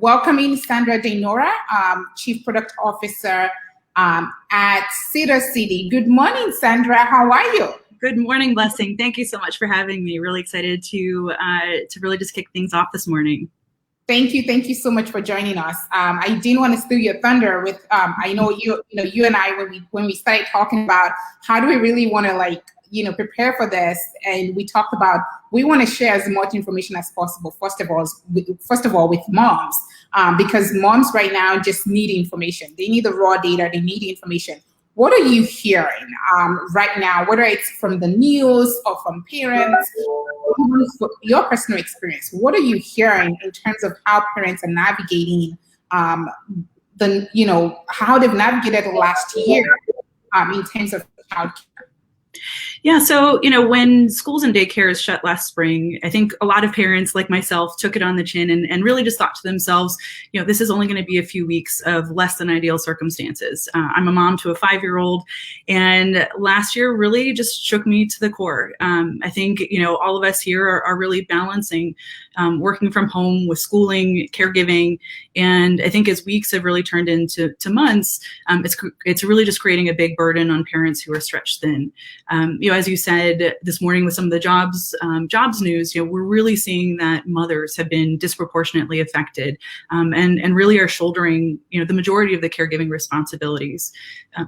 welcoming Sandra Denora, Chief Product Officer at Cedar City. Good morning, Sandra. How are you? Good morning, Blessing. Thank you so much for having me. Really excited to really just kick things off this morning. Thank you. Thank you so much for joining us. I didn't want to steal your thunder with, I know you and I, when we started talking about how do we really want to prepare for this, and we talked about we want to share as much information as possible. First of all, with moms, because moms right now just need information. They need the raw data. They need information. What are you hearing right now, whether it's from the news or from parents, your personal experience? What are you hearing in terms of how parents are navigating how they've navigated the last year in terms of childcare? Yeah, so, when schools and daycares shut last spring, I think a lot of parents like myself took it on the chin and really just thought to themselves, this is only going to be a few weeks of less than ideal circumstances. I'm a mom to a 5-year-old, and last year really just shook me to the core. I think, all of us here are really balancing working from home with schooling, caregiving, and I think as weeks have really turned into months, it's really just creating a big burden on parents who are stretched thin. As you said this morning with some of the jobs news, we're really seeing that mothers have been disproportionately affected and really are shouldering, the majority of the caregiving responsibilities.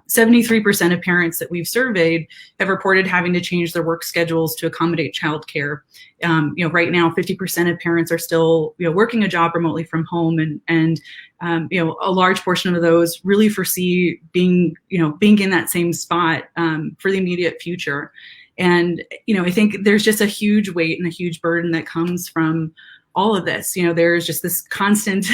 73% of parents that we've surveyed have reported having to change their work schedules to accommodate childcare. Right now, 50% of parents are still, working a job remotely from home, and a large portion of those really foresee being in that same spot for the immediate future. And, I think there's just a huge weight and a huge burden that comes from all of this. There's just this constant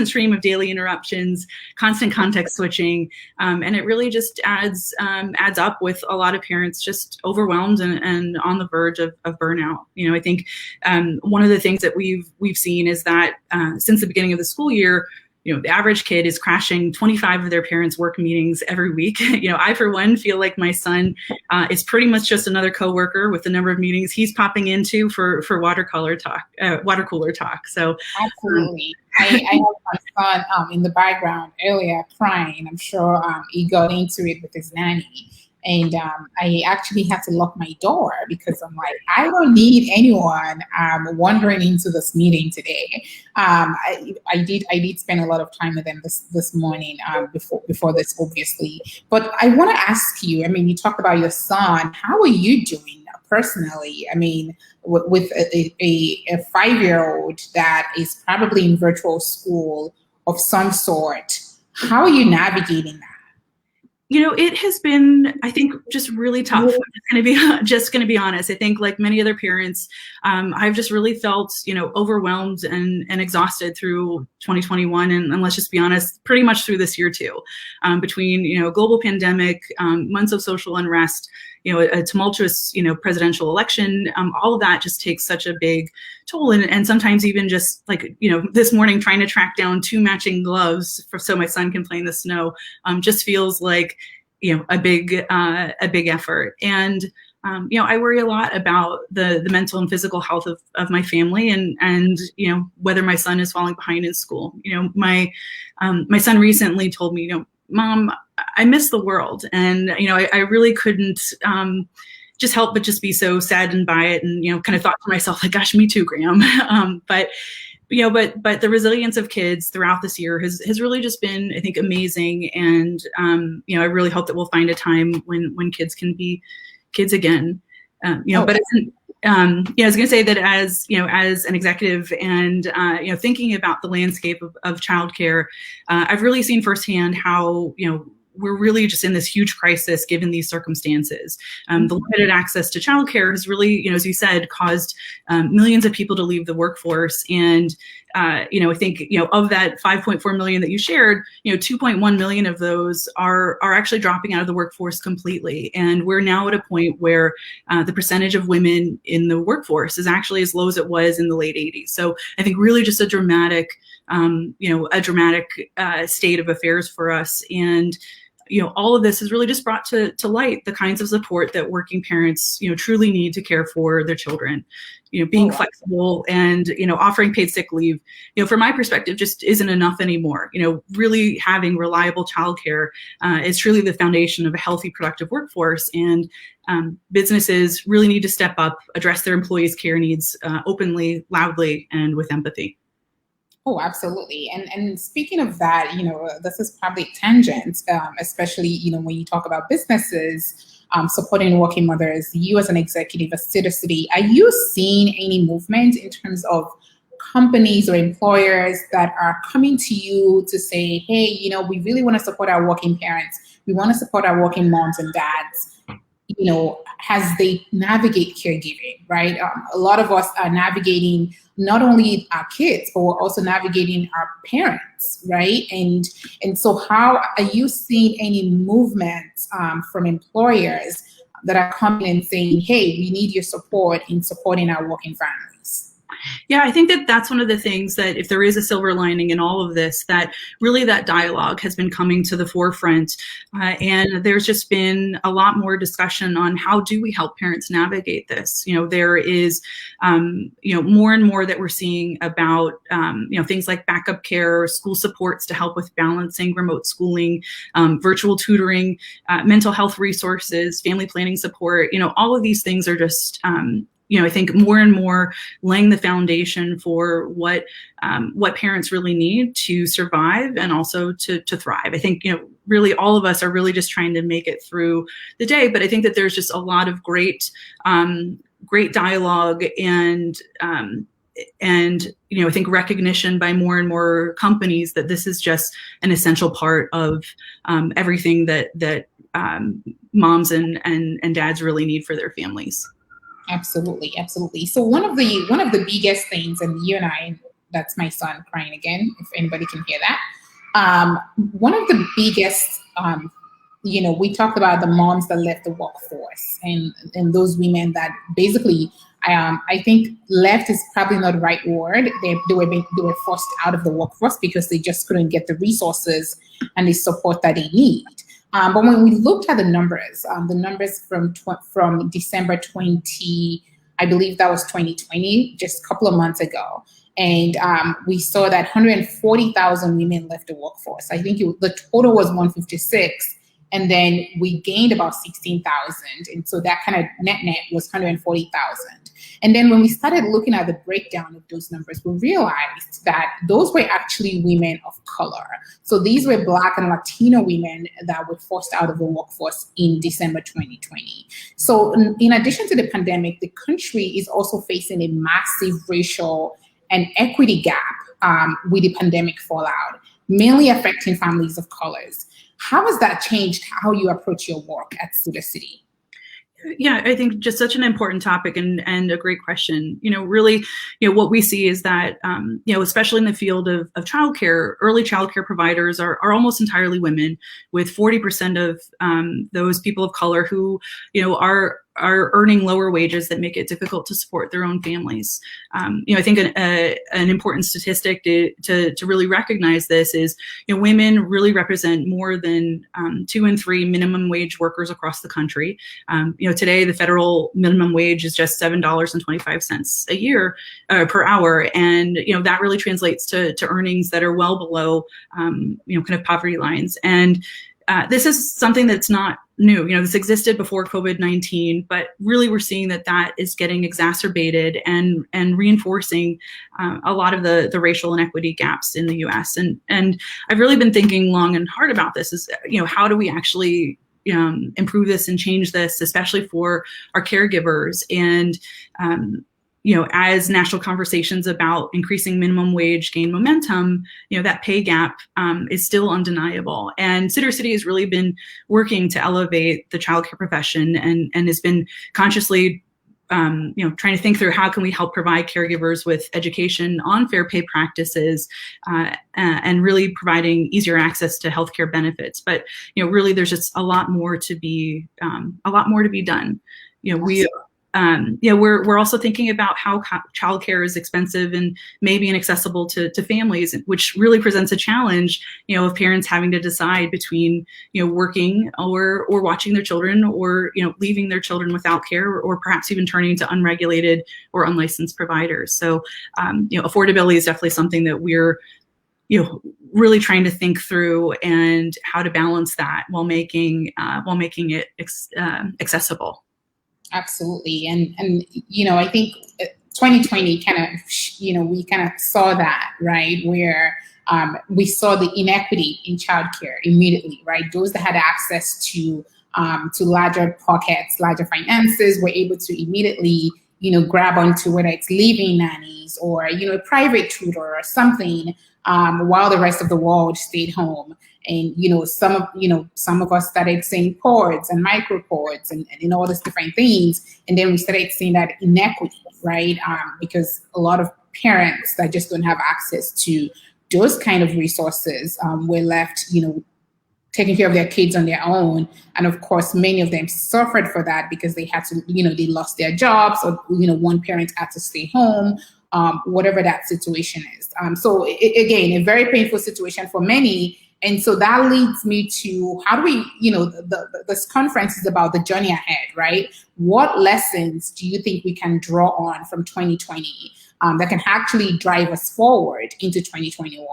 stream of daily interruptions, constant context switching, and it really just adds up with a lot of parents just overwhelmed and on the verge of burnout. I think one of the things that we've seen is that since the beginning of the school year, the average kid is crashing 25 of their parents' work meetings every week. I, for one, feel like my son is pretty much just another coworker with the number of meetings he's popping into for water cooler talk. So absolutely. I have my son in the background earlier crying. I'm sure he got into it with his nanny. And I actually had to lock my door because I'm like, I don't need anyone wandering into this meeting today. I did spend a lot of time with them this morning before this, obviously. But I want to ask you, you talked about your son. How are you doing personally? With a 5-year-old that is probably in virtual school of some sort, how are you navigating that? It has been, I think, just really tough. I'm just going to be honest. I think, like many other parents, I've just really felt, overwhelmed and exhausted through 2021, and let's just be honest, pretty much through this year too. Between a global pandemic, months of social unrest, a tumultuous, presidential election, all of that just takes such a big toll. And sometimes even just like, this morning trying to track down 2 matching gloves so my son can play in the snow, just feels like, a big effort. And, I worry a lot about the mental and physical health of my family and, whether my son is falling behind in school. My son recently told me, Mom, I miss the world. And, I really couldn't just help but just be so saddened by it and, kind of thought to myself, like, gosh, me too, Graham. But the resilience of kids throughout this year has really just been, I think, amazing. And, I really hope that we'll find a time when kids can be kids again. But I was going to say that as an executive and, thinking about the landscape of childcare, I've really seen firsthand how, we're really just in this huge crisis given these circumstances. The limited access to childcare has really, as you said, caused millions of people to leave the workforce. And, I think, of that 5.4 million that you shared, 2.1 million of those are actually dropping out of the workforce completely. And we're now at a point where the percentage of women in the workforce is actually as low as it was in the late 80s. So I think really just a dramatic state of affairs for us. And all of this has really just brought to light the kinds of support that working parents, truly need to care for their children. Being flexible and, offering paid sick leave, from my perspective, just isn't enough anymore. Really having reliable childcare is truly the foundation of a healthy, productive workforce. And businesses really need to step up, address their employees' care needs openly, loudly, and with empathy. Oh, absolutely. And speaking of that, this is probably tangent, especially, when you talk about businesses supporting working mothers. You as an executive at City, are you seeing any movement in terms of companies or employers that are coming to you to say, hey, we really want to support our working parents. We want to support our working moms and dads, as they navigate caregiving, right? A lot of us are navigating not only our kids, but we're also navigating our parents, right? And so how are you seeing any movement from employers that are coming and saying, hey, we need your support in supporting our working families? Yeah, I think that that's one of the things that, if there is a silver lining in all of this, that really that dialogue has been coming to the forefront. And there's just been a lot more discussion on how do we help parents navigate this. There is, more and more that we're seeing about, things like backup care, school supports to help with balancing remote schooling, virtual tutoring, mental health resources, family planning support. All of these things are just, I think more and more laying the foundation for what parents really need to survive and also to thrive. I think, really all of us are really just trying to make it through the day, but I think that there's just a lot of great dialogue and I think recognition by more and more companies that this is just an essential part of everything that moms and dads really need for their families. Absolutely, absolutely. So one of the biggest things, and you and I, that's my son crying again, if anybody can hear that. One of the biggest, we talked about the moms that left the workforce and those women that basically, I think left is probably not the right word. They were forced out of the workforce because they just couldn't get the resources and the support that they need. But when we looked at the numbers from December 20, I believe that was 2020, just a couple of months ago, and we saw that 140,000 women left the workforce. I think the total was 156, and then we gained about 16,000, and so that kind of net was 140,000. And then when we started looking at the breakdown of those numbers, we realized that those were actually women of color. So these were Black and Latino women that were forced out of the workforce in December 2020. So in addition to the pandemic, the country is also facing a massive racial and equity gap with the pandemic fallout, mainly affecting families of colors. How has that changed how you approach your work at City? Yeah, I think just such an important topic and a great question. Really, what we see is that, especially in the field of childcare, early childcare providers are almost entirely women, with 40% of those people of color who, are earning lower wages that make it difficult to support their own families. I think an important statistic to really recognize this is, women really represent more than 2 in 3 minimum wage workers across the country. Today the federal minimum wage is just $7.25 a year per hour, and that really translates to earnings that are well below kind of poverty lines. And this is something that's not new. This existed before COVID-19, but really we're seeing that is getting exacerbated and reinforcing a lot of the racial inequity gaps in the U.S. And I've really been thinking long and hard about this. Is how do we actually improve this and change this, especially for our caregivers? And as national conversations about increasing minimum wage gain momentum, that pay gap is still undeniable. And City has really been working to elevate the childcare profession and has been consciously trying to think through how can we help provide caregivers with education on fair pay practices and really providing easier access to healthcare benefits. But really, there's just a lot more to be done. we're also thinking about how childcare is expensive and maybe inaccessible to families, which really presents a challenge, of parents having to decide between, working or watching their children, or, leaving their children without care, or perhaps even turning to unregulated or unlicensed providers. So, affordability is definitely something that we're, really trying to think through, and how to balance that while making it accessible. Absolutely. And I think 2020 kind of, we kind of saw that, right? Where we saw the inequity in childcare immediately, right? Those that had access to larger pockets, larger finances, were able to immediately, grab onto whether it's living nannies or, a private tutor or something, while the rest of the world stayed home. And some of us started seeing cords and micro cords and all these different things, and then we started seeing that inequity, right? Because a lot of parents that just don't have access to those kind of resources were left, taking care of their kids on their own. And of course, many of them suffered for that because they had to, they lost their jobs, or one parent had to stay home. Whatever that situation is. So again, a very painful situation for many. And so that leads me to, how do we, this conference is about the journey ahead, right? What lessons do you think we can draw on from 2020 that can actually drive us forward into 2021?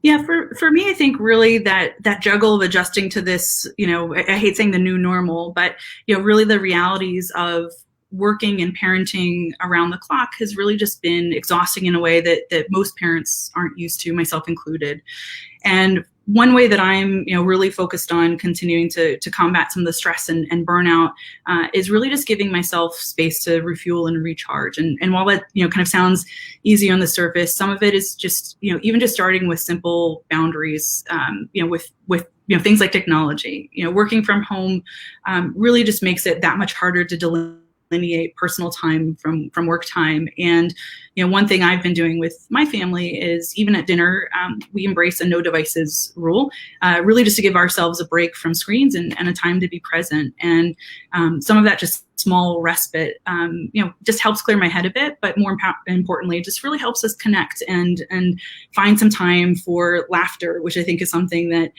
Yeah, for me, I think really that juggle of adjusting to this, I hate saying the new normal, but, really the realities of working and parenting around the clock has really just been exhausting in a way that most parents aren't used to, myself included. And one way that I'm, really focused on continuing to combat some of the stress and burnout is really just giving myself space to refuel and recharge. And while that, kind of sounds easy on the surface, some of it is just, even just starting with simple boundaries, with things like technology. Working from home really just makes it that much harder to delineate personal time from work time. And one thing I've been doing with my family is, even at dinner, we embrace a no devices rule, really just to give ourselves a break from screens and a time to be present. And some of that just small respite, just helps clear my head a bit, but more importantly, it just really helps us connect and find some time for laughter, which I think is something that,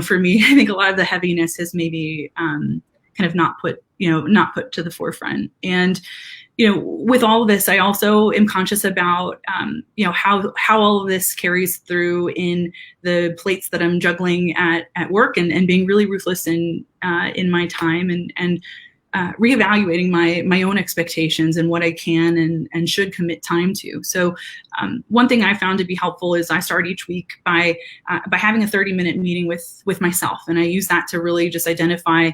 for me, I think a lot of the heaviness has maybe kind of not put to the forefront. And, with all of this, I also am conscious about, how all of this carries through in the plates that I'm juggling at work, and being really ruthless in my time, and reevaluating my own expectations and what I can and should commit time to. So one thing I found to be helpful is I start each week by having a 30-minute meeting with myself. And I use that to really just identify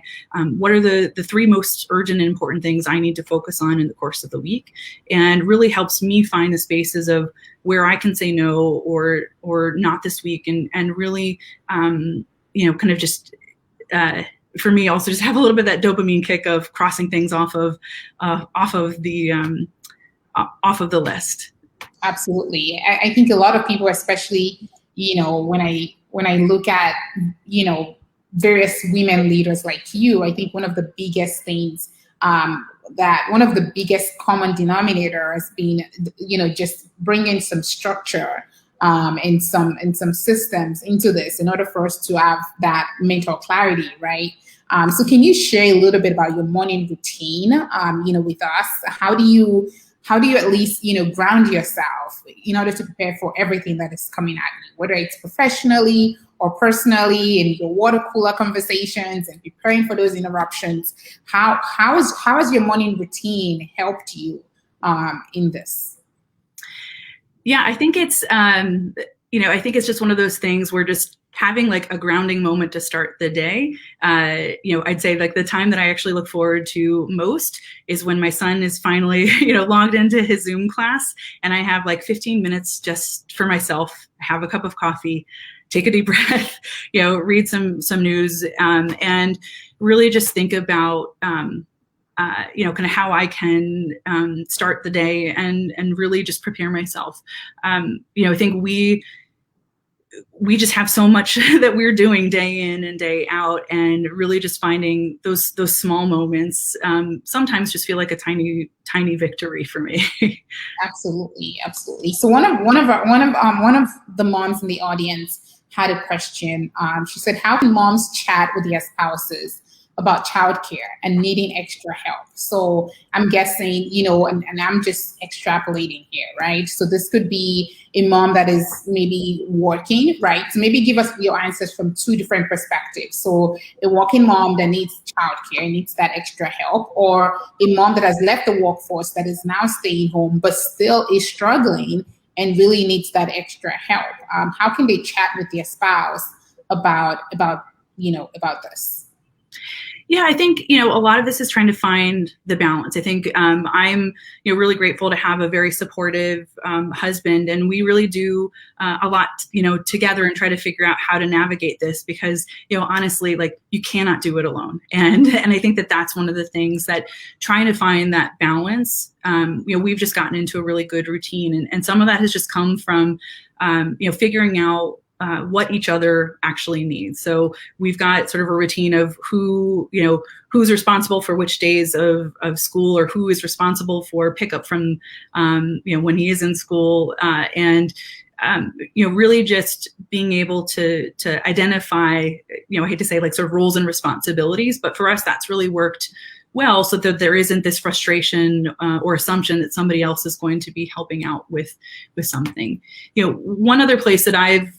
what are the three most urgent and important things I need to focus on in the course of the week, and really helps me find the spaces of where I can say no or not this week, and really, kind of just, for me, also just have a little bit of that dopamine kick of crossing things off of the list. Absolutely. I think a lot of people, especially, when I look at, various women leaders like you, I think one of the biggest things, one of the biggest common denominator has been, just bringing some structure and some systems into this in order for us to have that mental clarity, right? So can you share a little bit about your morning routine, with us? How do you at least, ground yourself in order to prepare for everything that is coming at you, whether it's professionally or personally, and your water cooler conversations and preparing for those interruptions? How has your morning routine helped you in this? Yeah, I think it's, I think it's just one of those things where just having like a grounding moment to start the day. I'd say like the time that I actually look forward to most is when my son is finally, logged into his Zoom class, and I have like 15 minutes just for myself, have a cup of coffee, take a deep breath, read some news, and really just think about, kind of how I can start the day and really just prepare myself. I think we just have so much that we're doing day in and day out, and really just finding those small moments sometimes just feel like a tiny victory for me. Absolutely, absolutely. So one of the moms in the audience had a question. She said, "How can moms chat with their spouses about childcare and needing extra help?" So I'm guessing, and I'm just extrapolating here, right? So this could be a mom that is maybe working, right? So maybe give us your answers from two different perspectives. So a working mom that needs childcare, needs that extra help, or a mom that has left the workforce that is now staying home but still is struggling and really needs that extra help. How can they chat with their spouse about this? Yeah, I think, a lot of this is trying to find the balance. I think I'm, really grateful to have a very supportive husband, and we really do a lot, together and try to figure out how to navigate this because, honestly, like you cannot do it alone. And I think that that's one of the things that trying to find that balance, we've just gotten into a really good routine. And some of that has just come from, figuring out what each other actually needs. So we've got sort of a routine of who's responsible for which days of school, or who is responsible for pickup from, when he is in school, and really just being able to identify, I hate to say like sort of roles and responsibilities, but for us, that's really worked well, so that there isn't this frustration or assumption that somebody else is going to be helping out with something. One other place that I've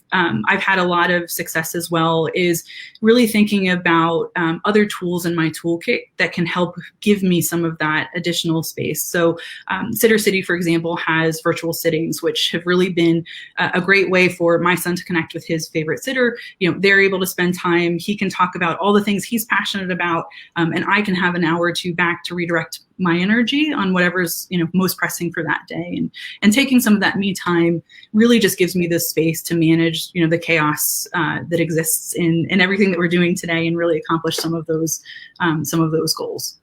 had a lot of success as well is really thinking about other tools in my toolkit that can help give me some of that additional space. So Sitter City, for example, has virtual sittings, which have really been a great way for my son to connect with his favorite sitter. They're able to spend time. He can talk about all the things he's passionate about, and I can have an hour or two back to redirect my energy on whatever's most pressing for that day. And taking some of that me time really just gives me this space to manage the chaos that exists in everything that we're doing today, and really accomplish some of those goals.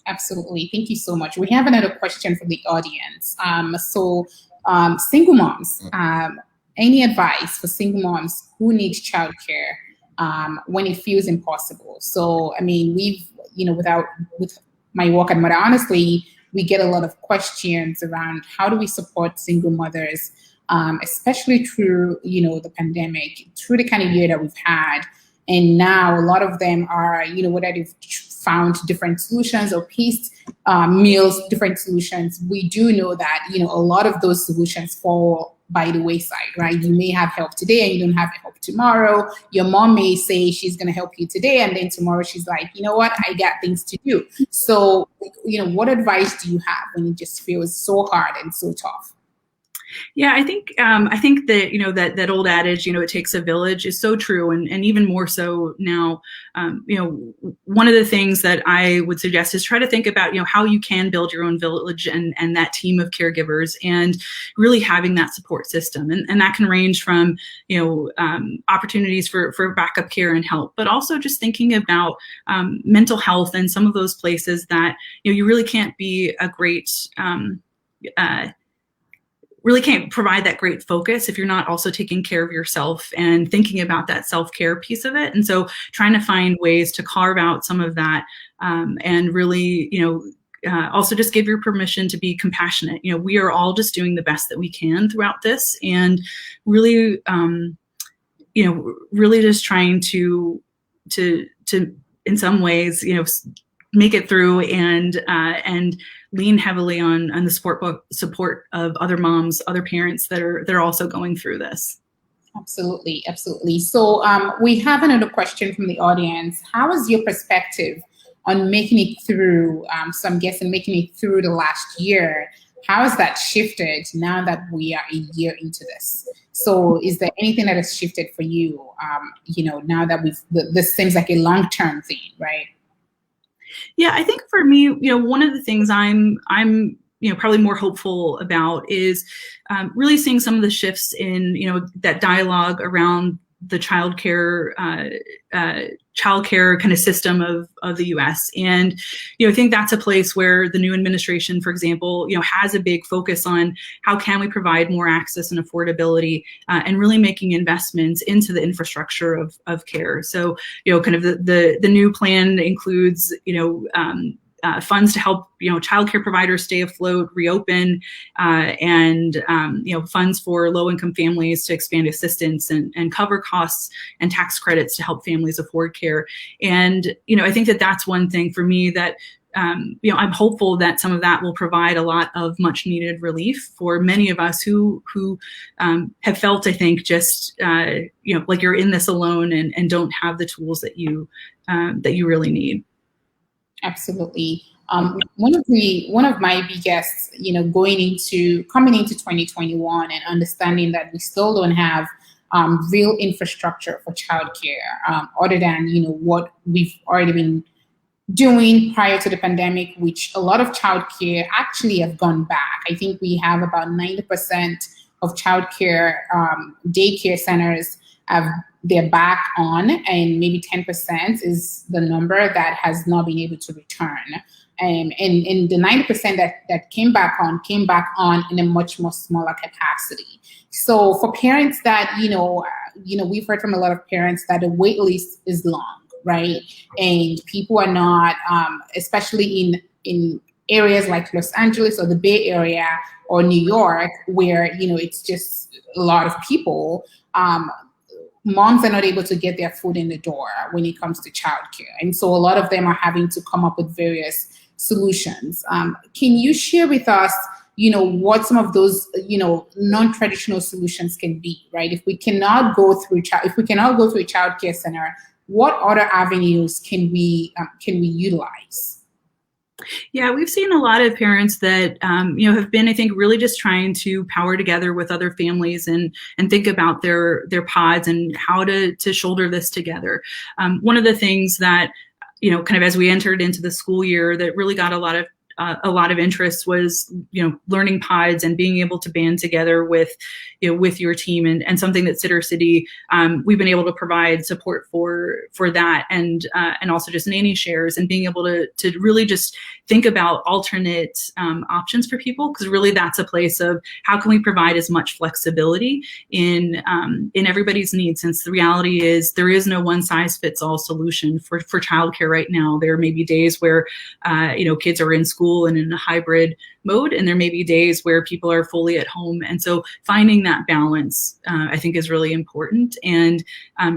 Absolutely. Thank you so much. We have another question from the audience. Single moms, any advice for single moms who need childcare when it feels impossible? So, I mean, with my work at Mother Honestly, we get a lot of questions around how do we support single mothers, especially through, the pandemic, through the kind of year that we've had. And now a lot of them are, whether they've found different solutions or pieced meals, different solutions. We do know that, a lot of those solutions fall by the wayside, right? You may have help today and you don't have help tomorrow. Your mom may say she's going to help you today, and then tomorrow she's like, you know what, I got things to do. So, what advice do you have when it just feels so hard and so tough? Yeah, I think that that old adage, it takes a village, is so true, and even more so now. One of the things that I would suggest is try to think about how you can build your own village and that team of caregivers, and really having that support system, and that can range from opportunities for backup care and help, but also just thinking about mental health and some of those places that you really can't be a great really can't provide that great focus if you're not also taking care of yourself and thinking about that self-care piece of it. And so trying to find ways to carve out some of that, and really, also just give your permission to be compassionate. We are all just doing the best that we can throughout this, and really, really just trying to in some ways, make it through and lean heavily on the support of other moms, other parents that are also going through this. Absolutely, absolutely. So we have another question from the audience. How is your perspective on making it through? So I'm guessing making it through the last year. How has that shifted now that we are a year into this? So is there anything that has shifted for you? Now that this seems like a long-term thing, right? Yeah, I think for me, one of the things I'm probably more hopeful about is really seeing some of the shifts in, that dialogue around the childcare kind of system of the U.S. And, I think that's a place where the new administration, for example, has a big focus on how can we provide more access and affordability, and really making investments into the infrastructure of care. So, kind of the new plan includes, funds to help childcare providers stay afloat, reopen, and funds for low-income families to expand assistance and cover costs, and tax credits to help families afford care. And I think that that's one thing for me that I'm hopeful that some of that will provide a lot of much-needed relief for many of us who have felt, I think, just like you're in this alone and don't have the tools that you really need. Absolutely. One of my biggest, coming into 2021 and understanding that we still don't have real infrastructure for childcare, other than what we've already been doing prior to the pandemic, which a lot of childcare actually have gone back. I think we have about 90% of childcare daycare centers they're back on, and maybe 10% is the number that has not been able to return. And the 90% that came back on in a much more smaller capacity. So for parents that, we've heard from a lot of parents that the wait list is long, right? And people are not, especially in areas like Los Angeles or the Bay Area or New York, where, it's just a lot of people, moms are not able to get their foot in the door when it comes to childcare. And so a lot of them are having to come up with various solutions. Can you share with us, what some of those, non-traditional solutions can be, right? If we cannot go through a childcare center, what other avenues can we utilize? Yeah, we've seen a lot of parents that, have been, I think, really just trying to power together with other families and think about their pods and how to shoulder this together. One of the things that, kind of as we entered into the school year that really got a lot of interest was, learning pods and being able to band together with your team, and something that Sitter City, we've been able to provide support for that, and also just nanny shares and being able to really just think about alternate options for people, because really that's a place of how can we provide as much flexibility in everybody's needs, since the reality is there is no one size fits all solution for childcare right now. There may be days where kids are in school and in a hybrid mode, and there may be days where people are fully at home. And so finding that balance, I think, is really important, and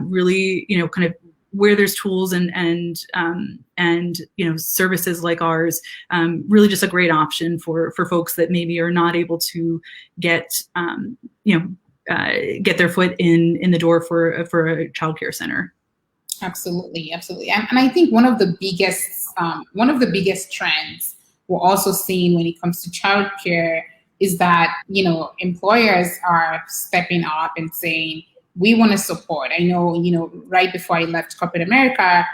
really, kind of where there's tools and services like ours, really just a great option for folks that maybe are not able to get their foot in the door for a childcare center. Absolutely. And I think one of the biggest trends we're also seeing when it comes to childcare is that, employers are stepping up and saying, we want to support. I know, right before I left corporate America,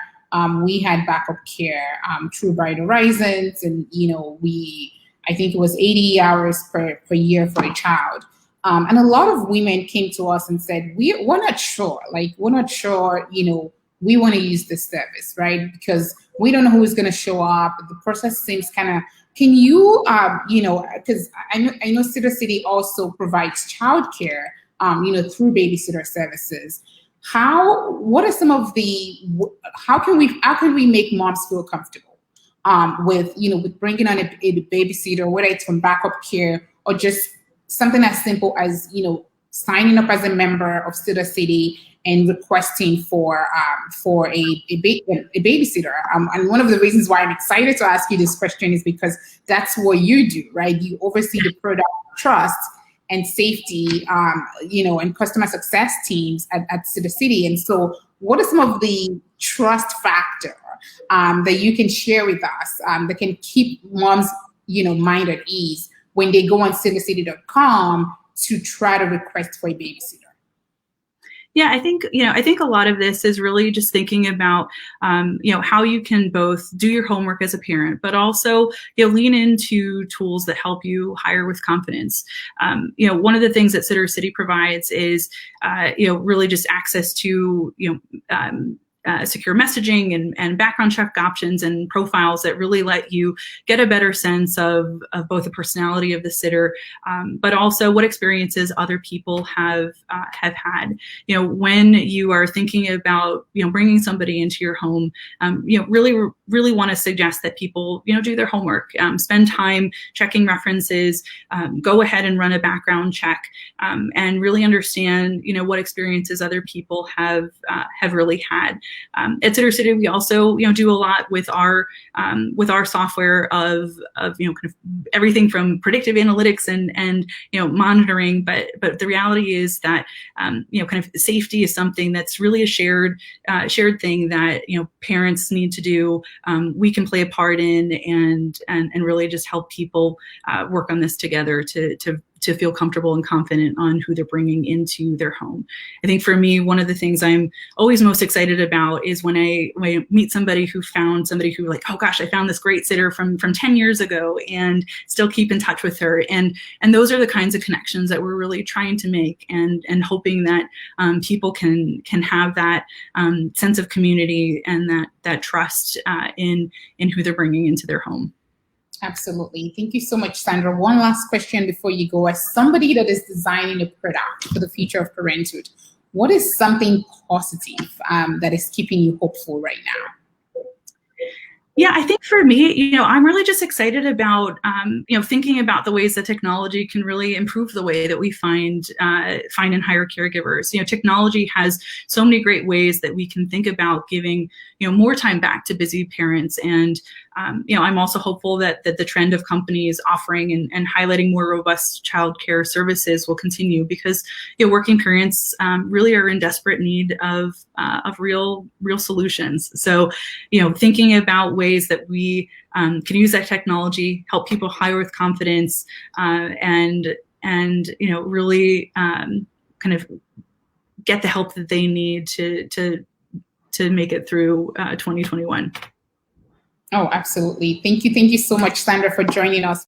we had backup care through Bright Horizons, and, I think it was 80 hours per year for a child. And a lot of women came to us and said, we're not sure, we want to use this service, right? Because we don't know who's going to show up. The process seems kind of, can you, because I know Sitter City also provides childcare, through babysitter services. What are some of how can we make moms feel comfortable with bringing on a babysitter, whether it's from backup care or just something as simple as, signing up as a member of Sitter City and requesting for a babysitter. And one of the reasons why I'm excited to ask you this question is because that's what you do, right? You oversee the product trust and safety, and customer success teams at Sitter City. And so what are some of the trust factor that you can share with us that can keep moms, mind at ease when they go on sittercity.com to try to request for a babysitter? Yeah, I think a lot of this is really just thinking about, how you can both do your homework as a parent, but also, lean into tools that help you hire with confidence. One of the things that Sitter City provides is, really just access to, secure messaging and background check options and profiles that really let you get a better sense of both the personality of the sitter, but also what experiences other people have had. When you are thinking about bringing somebody into your home, really want to suggest that people do their homework, spend time checking references, go ahead and run a background check, and really understand what experiences other people have really had. At Sitter City, we also do a lot with our software of kind of everything from predictive analytics and monitoring. But the reality is that kind of safety is something that's really a shared thing that parents need to do. We can play a part in and really just help people work on this together to feel comfortable and confident on who they're bringing into their home. I think for me, one of the things I'm always most excited about is when I meet somebody who found somebody who like, oh gosh, I found this great sitter from 10 years ago and still keep in touch with her. And those are the kinds of connections that we're really trying to make and hoping that people can have that sense of community and that trust in who they're bringing into their home. Absolutely. Thank you so much, Sandra. One last question before you go. As somebody that is designing a product for the future of parenthood, what is something positive that is keeping you hopeful right now? Yeah, I think for me, I'm really just excited about, thinking about the ways that technology can really improve the way that we find and hire caregivers. Technology has so many great ways that we can think about giving, more time back to busy parents. And, I'm also hopeful that the trend of companies offering and highlighting more robust childcare services will continue because, working parents really are in desperate need of real solutions. So, thinking about ways that we can use that technology, help people hire with confidence, and really kind of get the help that they need to make it through 2021. Oh, absolutely. Thank you so much, Sandra, for joining us.